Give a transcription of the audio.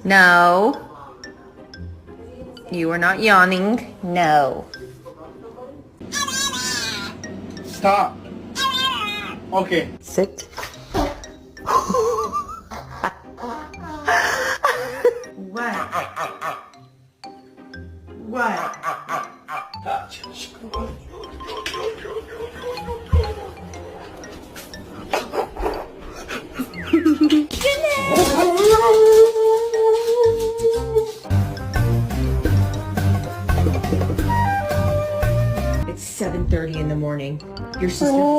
No. You are not yawning. No. Stop. Okay. Sit. What? What? It's 7:30 in the morning. Your sister